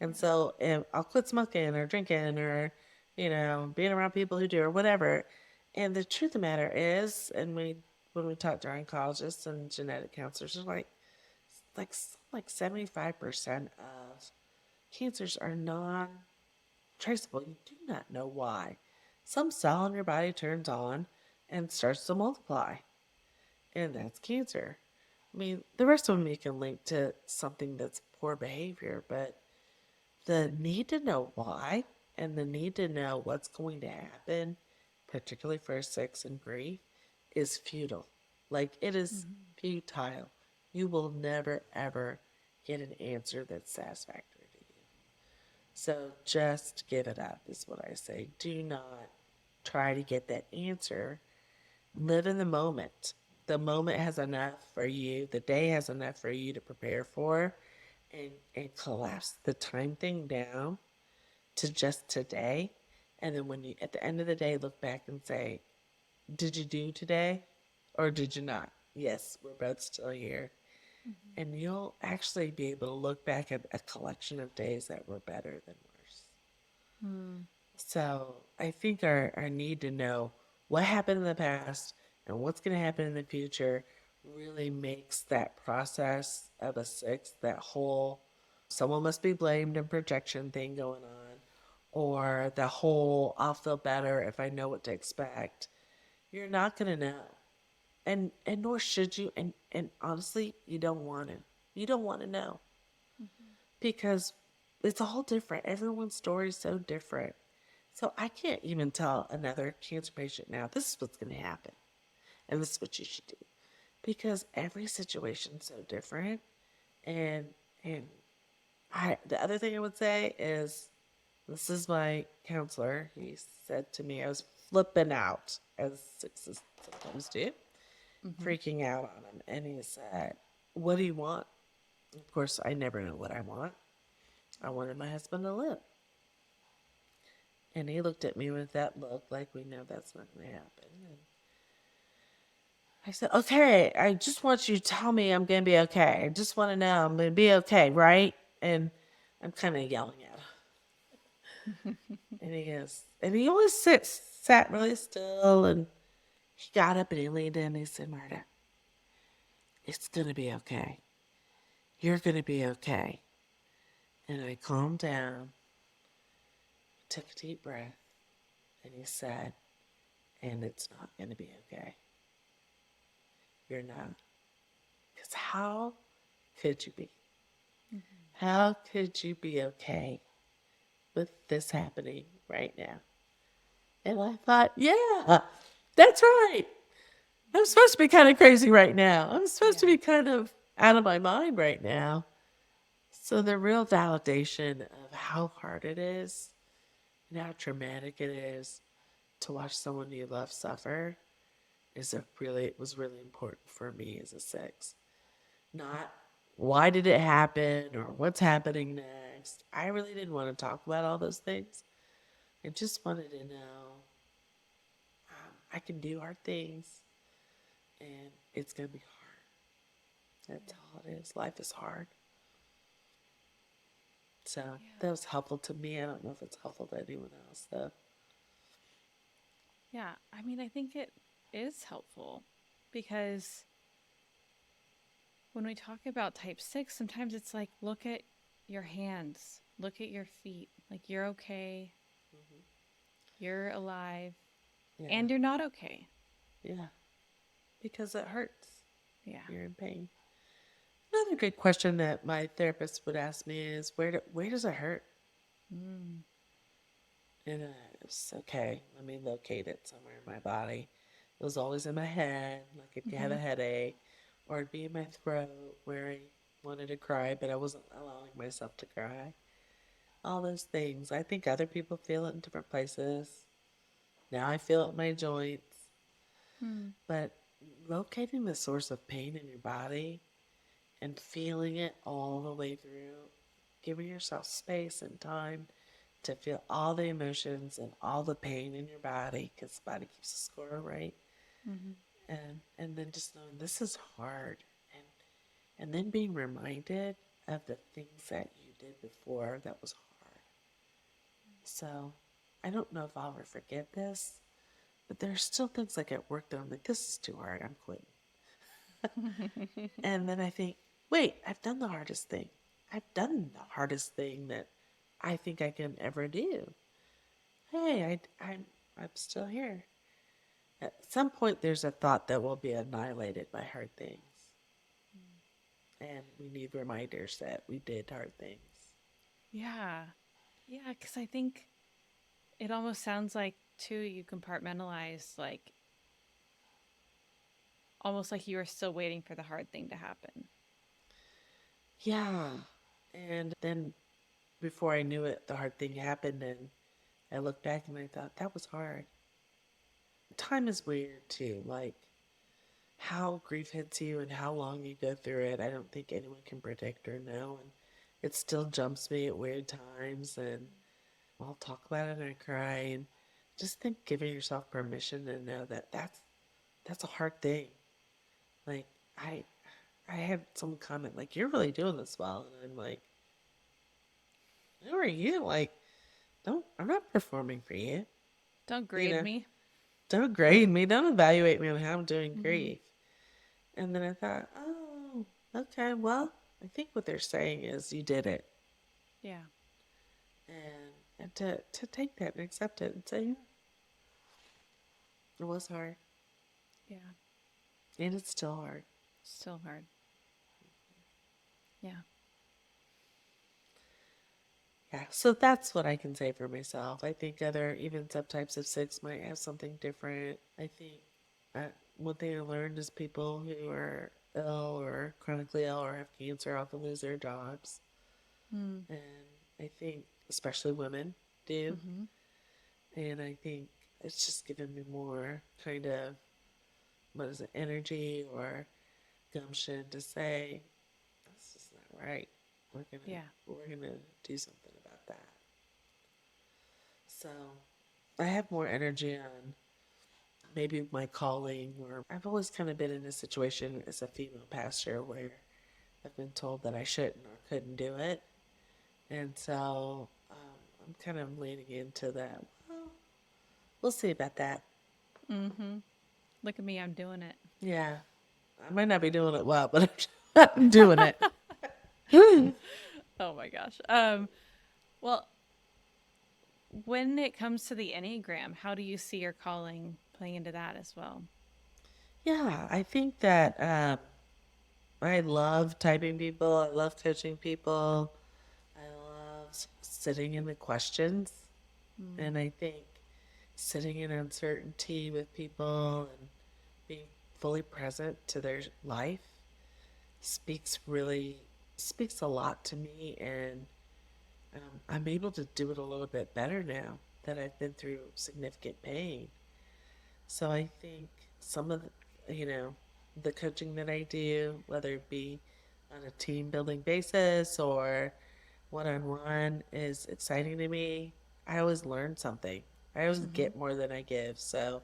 And Yeah. so if I'll quit smoking or drinking or, being around people who do or whatever. And the truth of the matter is, when we talk to our oncologists and genetic counselors, they're like 75% of cancers are non-traceable. You do not know why. Some cell in your body turns on and starts to multiply, and that's cancer. I mean, the rest of them you can link to something that's poor behavior, but the need to know why and the need to know what's going to happen, particularly for a six and grief, is futile. Like it is Hmm. futile. You will never ever get an answer that's satisfactory to you. So just give it up, is what I say. Do not try to get that answer. Live in the moment. The moment has enough for you, the day has enough for you to prepare for, and collapse the time thing down to just today. And then when you, at the end of the day, look back and say, did you do today or did you not? Yes, we're both still here. Hmm. And you'll actually be able to look back at a collection of days that were better than worse. Mm. So I think our need to know what happened in the past and what's going to happen in the future really makes that process of a six, that whole someone must be blamed and projection thing going on, or the whole I'll feel better if I know what to expect. You're not going to know. And nor should you. And honestly, you don't want to. You don't want to know. because it's all different. Everyone's story is so different. So I can't even tell another cancer patient now, this is what's going to happen and this is what you should do, because every situation's so different. And and the other thing I would say is, this is my counselor. He said to me, I was flipping out, as sixes sometimes do, Mm-hmm. freaking out on him. And he said, what do you want? Of course, I never know what I want. I wanted my husband to live. And he looked at me with that look like, we know that's not going to happen. And I said, okay, I just want you to tell me I'm going to be okay. I just want to know I'm going to be okay, right? And I'm kind of yelling at him. And he goes, and he always sat really still. And he got up and he leaned in and he said, Marta, it's going to be okay. You're going to be okay. And I calmed down, took a deep breath, and he said, and it's not going to be okay. You're not. Because how could you be? How could you be okay with this happening right now? And I thought, yeah, that's right. I'm supposed to be kind of crazy right now. I'm supposed to be kind of out of my mind right now. So the real validation of how hard it is and how traumatic it is to watch someone you love suffer was really important for me as a six. Not why did it happen or what's happening next. I really didn't want to talk about all those things. I just wanted to know, I can do hard things and it's going to be hard. That's all it is. Life is hard. So that was helpful to me. I don't know if it's helpful to anyone else, though. Yeah, I mean, I think it is helpful because when we talk about type 6, sometimes it's like, look at your hands, look at your feet. Like, you're okay, Mm-hmm. you're alive, Yeah. and you're not okay. Yeah. Because it hurts. Yeah. You're in pain. Another good question that my therapist would ask me is, where does it hurt? Mm. And it's okay. Let me locate it somewhere in my body. It was always in my head, like if you have Mm-hmm. a headache, or it'd be in my throat where I wanted to cry, but I wasn't allowing myself to cry. All those things. I think other people feel it in different places. Now I feel it in my joints. Mm. But locating the source of pain in your body and feeling it all the way through, giving yourself space and time to feel all the emotions and all the pain in your body, because the body keeps a score, right? Mm-hmm. And then just knowing this is hard, and then being reminded of the things that you did before that was hard. So I don't know if I'll ever forget this, but there's still things like at work that I'm like, this is too hard, I'm quitting. And then I think, wait, I've done the hardest thing. I've done the hardest thing that I think I can ever do. Hey, I'm still here. At some point, there's a thought that we'll be annihilated by hard things. And we need reminders that we did hard things. Yeah. Yeah, because I think it almost sounds like, too, you compartmentalize, like, almost like you were still waiting for the hard thing to happen. Yeah. And then before I knew it, the hard thing happened. And I looked back and I thought, that was hard. Time is weird too. Like, how grief hits you and how long you go through it, I don't think anyone can predict or know. And it still jumps me at weird times. And I'll talk about it and I cry. And just think giving yourself permission to know that that's a hard thing. Like, I had some comment like, you're really doing this well. And I'm like, who are you? Like, I'm not performing for you. Don't You grade know, me. don't grade me. Don't evaluate me on how I'm doing Mm-hmm. grief. And then I thought, oh, okay, well, I think what they're saying is you did it. Yeah. And to take that and accept it and say, yeah, it was hard. Yeah. And it's still hard. Still hard. Yeah. Yeah, so that's what I can say for myself. I think other even subtypes of six might have something different. I think one thing I learned is people who are ill or chronically ill or have cancer often lose their jobs, Mm. and I think especially women do. Mm-hmm. And I think it's just given me more kind of what is it, energy or gumption to say that's just not right. Yeah. We're gonna do something about that. So I have more energy on maybe my calling, or I've always kind of been in a situation as a female pastor where I've been told that I shouldn't or couldn't do it. And so I'm kind of leaning into that. Well, we'll see about that. Mm-hmm. Look at me, I'm doing it. Yeah, I might not be doing it well, but I'm doing it. Oh my gosh. Well, when it comes to the Enneagram, how do you see your calling playing into that as well? Yeah, I think that I love typing people. I love coaching people. I love sitting in the questions. Mm. And I think sitting in uncertainty with people and being fully present to their life speaks really speaks a lot to me, and I'm able to do it a little bit better now that I've been through significant pain. So I think some of the coaching that I do, whether it be on a team building basis or one on one, is exciting to me. I always learn something. I always Mm-hmm. get more than I give. So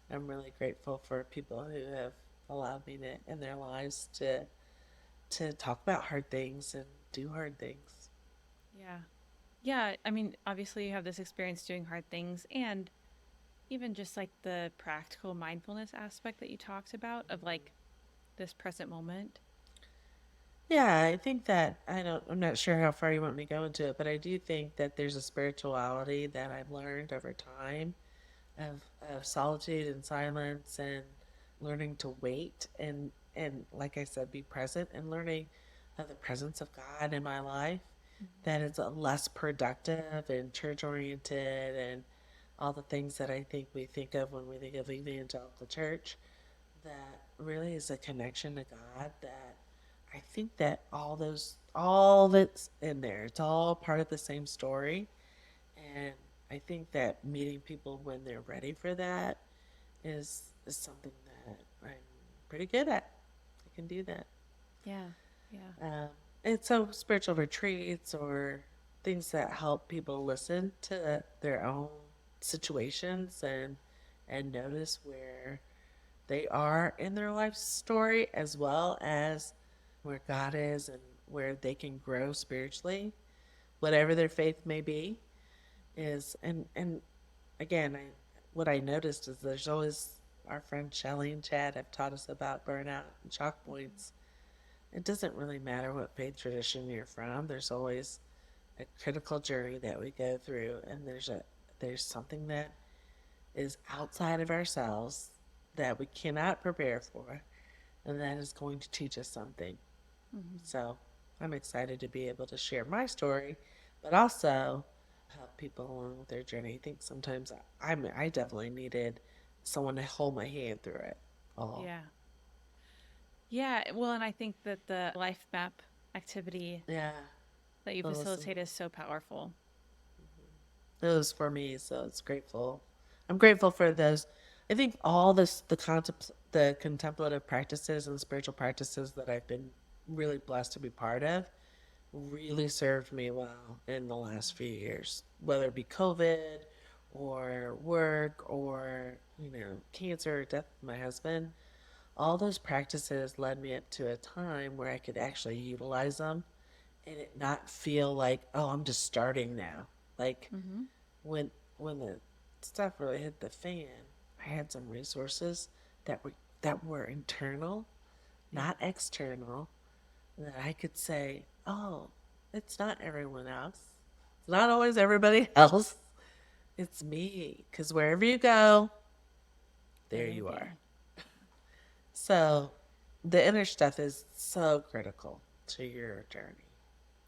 I'm really grateful for people who have allowed me to in their lives to talk about hard things and do hard things. Yeah. Yeah. I mean, obviously, you have this experience doing hard things, and even just like the practical mindfulness aspect that you talked about of like this present moment. Yeah, I think that I'm not sure how far you want me to go into it, but I do think that there's a spirituality that I've learned over time of solitude and silence and learning to wait and like I said, be present and learning of the presence of God in my life that is less productive and church oriented and all the things that I think we think of when we think of evangelical church, that really is a connection to God that I think that all that's in there, it's all part of the same story. And I think that meeting people when they're ready for that is something that I'm pretty good at. I can do that. Yeah. Yeah. Um, and so spiritual retreats or things that help people listen to their own situations and notice where they are in their life story as well as where God is and where they can grow spiritually, whatever their faith may be, is and again, what I noticed is there's always our friend Shelly and Chad have taught us about burnout and shock points. It doesn't really matter what faith tradition you're from. There's always a critical journey that we go through, and there's something that is outside of ourselves that we cannot prepare for, and that is going to teach us something. Mm-hmm. So I'm excited to be able to share my story, but also help people along with their journey. I think sometimes I definitely needed someone to hold my hand through it all. Yeah. Yeah. Well, and I think that the life map activity Yeah, that you the listen. facilitate is so powerful. It was for me, so it's grateful. I'm grateful for those. I think all the contemplative practices and spiritual practices that I've been really blessed to be part of really served me well in the last few years, whether it be COVID or work or, cancer, death of my husband. All those practices led me up to a time where I could actually utilize them and it not feel like, oh, I'm just starting now. Like Mm-hmm. when when the stuff really hit the fan, I had some resources that were internal, Yeah. not external, that I could say, oh, it's not everyone else. It's not always everybody else. It's me. Because wherever you go, there There you'll you are. be. So the inner stuff is so critical to your journey.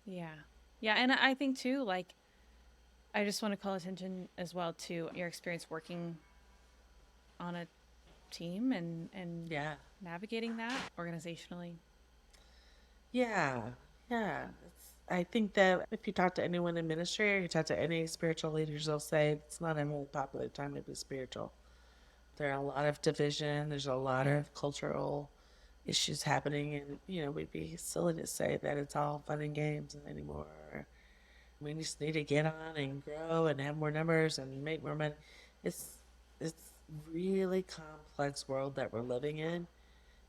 Yeah. Yeah. And I think too, like, I just want to call attention as well to your experience working on a team and Yeah. navigating that organizationally. Yeah. Yeah. I think that if you talk to anyone in ministry or you talk to any spiritual leaders, they'll say it's not a really popular time to be spiritual. There are a lot of division. There's a lot of cultural issues happening, and we'd be silly to say that it's all fun and games anymore. We just need to get on and grow and have more numbers and make more money. It's it's really complex world that we're living in,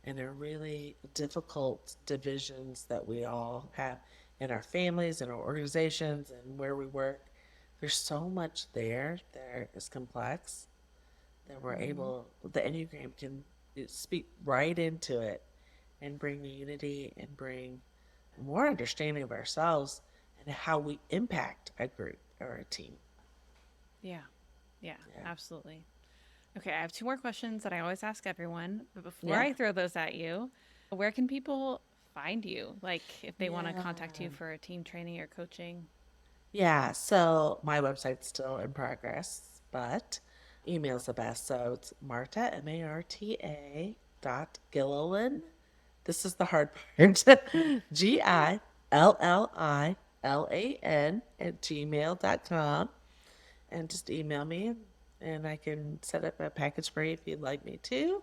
and they're really difficult divisions that we all have in our families and our organizations and where we work. There's so much there is complex that we're Mm-hmm. able, the Enneagram can speak right into it and bring unity and bring more understanding of ourselves and how we impact a group or a team. Yeah. Yeah, Yeah. absolutely. Okay, I have two more questions that I always ask everyone. But before Yeah. I throw those at you, where can people find you? Like if they want to Yeah. contact you for a team training or coaching? Yeah. So my website's still in progress, but email's the best. So it's Marta, Marta Gillilan. This is the hard part. Gillilan at gmail.com. And just email me and I can set up a package for you if you'd like me to,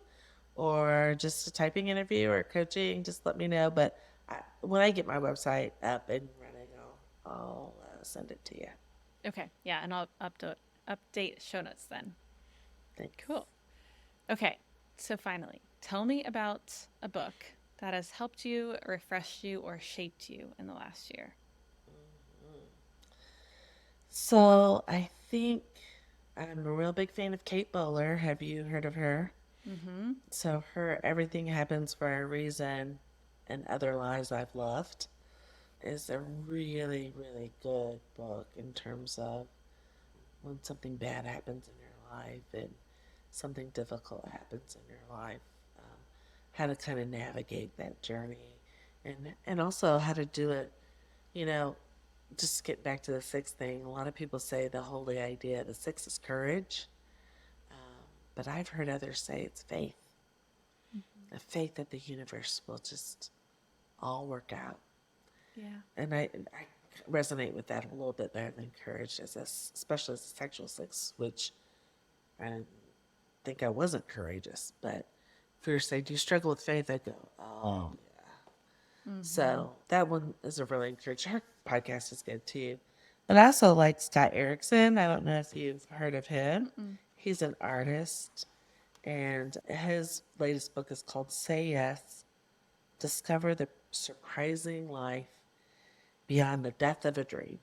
or just a typing interview or coaching. Just let me know. But when I get my website up and running, I'll send it to you. Okay, yeah, and I'll update show notes then. Thanks. Cool. Okay, so finally, tell me about a book that has helped you, refreshed you, or shaped you in the last year. So I think I'm a real big fan of Kate Bowler. Have you heard of her? Mm-hmm. So her Everything Happens for a Reason and Other Lies I've Loved is a really, really good book in terms of when something bad happens in your life and something difficult happens in your life, um, how to kind of navigate that journey, and also how to do it. You know, just get back to the sixth thing. A lot of people say the holy idea. The sixth is courage, but I've heard others say it's faith. Mm-hmm. A faith that the universe will just all work out. Yeah. And I resonate with that a little bit better than courage, especially as a sexual six, which I think I wasn't courageous. But if you were saying, do you struggle with faith? I'd go, oh, yeah. Mm-hmm. So that one is a really encouraging. Her podcast is good too. But I also like Scott Erickson. I don't know if you've heard of him. Mm-mm. He's an artist, and his latest book is called Say Yes, Discover the Surprising Life Beyond the Death of a Dream.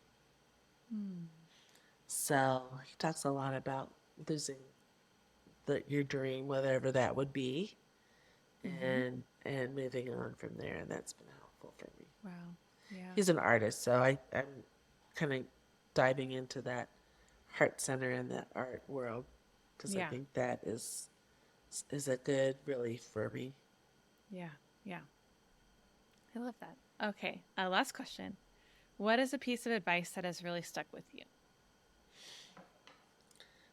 Mm. So he talks a lot about losing your dream, whatever that would be, Mm-hmm. and moving on from there. And that's been helpful for me. Wow. Yeah. He's an artist, so I'm kind of diving into that heart center and that art world because I Yeah. think that is a good relief for me. Yeah. Yeah. I love that. Okay. Last question. What is a piece of advice that has really stuck with you?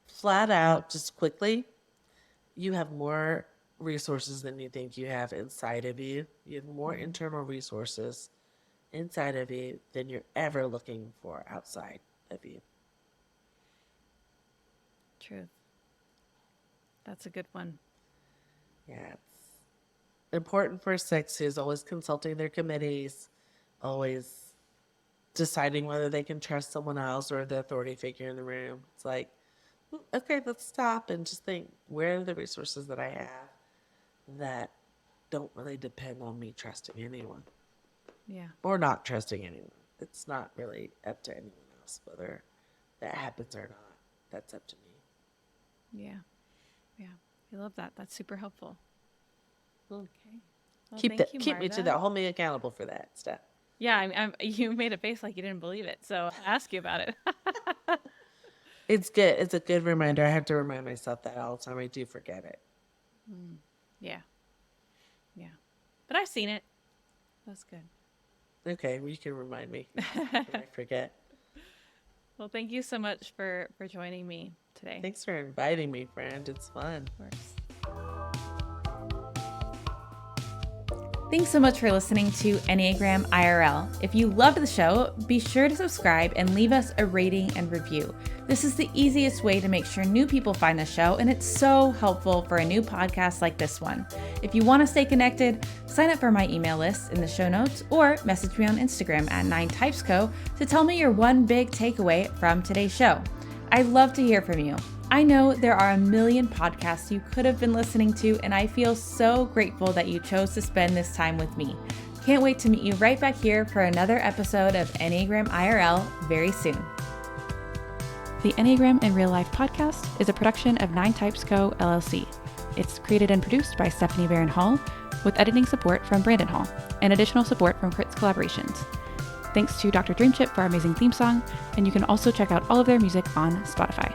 Flat out, just quickly, you have more resources than you think you have inside of you. You have more Mm. internal resources inside of you than you're ever looking for outside of you. Truth. That's a good one. Yeah, it's important for six who's always consulting their committees, always deciding whether they can trust someone else or the authority figure in the room. It's like, okay, let's stop and just think, where are the resources that I have that don't really depend on me trusting anyone Yeah. or not trusting anyone? It's not really up to anyone else whether that happens or not. That's up to me. Yeah. Yeah. I love that. That's super helpful. Hmm. Okay. Well, thank you, Keep me to that. Marta. Hold me accountable for that stuff. Yeah, you made a face like you didn't believe it, so I'll ask you about it. It's good. It's a good reminder. I have to remind myself that all the time. I do forget it. Mm. Yeah. Yeah. But I've seen it. That's good. Okay, well, you can remind me if I forget. Well, thank you so much for joining me today. Thanks for inviting me, friend. It's fun. Of course. Thanks so much for listening to Enneagram IRL. If you loved the show, be sure to subscribe and leave us a rating and review. This is the easiest way to make sure new people find the show, and it's so helpful for a new podcast like this one. If you want to stay connected, sign up for my email list in the show notes or message me on Instagram at 9typesco to tell me your one big takeaway from today's show. I'd love to hear from you. I know there are a million podcasts you could have been listening to, and I feel so grateful that you chose to spend this time with me. Can't wait to meet you right back here for another episode of Enneagram IRL very soon. The Enneagram in Real Life podcast is a production of 9Types Co. LLC. It's created and produced by Stephanie Barron Hall, with editing support from Brandon Hall, and additional support from Crit's Collaborations. Thanks to Dr. Dreamchip for our amazing theme song, and you can also check out all of their music on Spotify.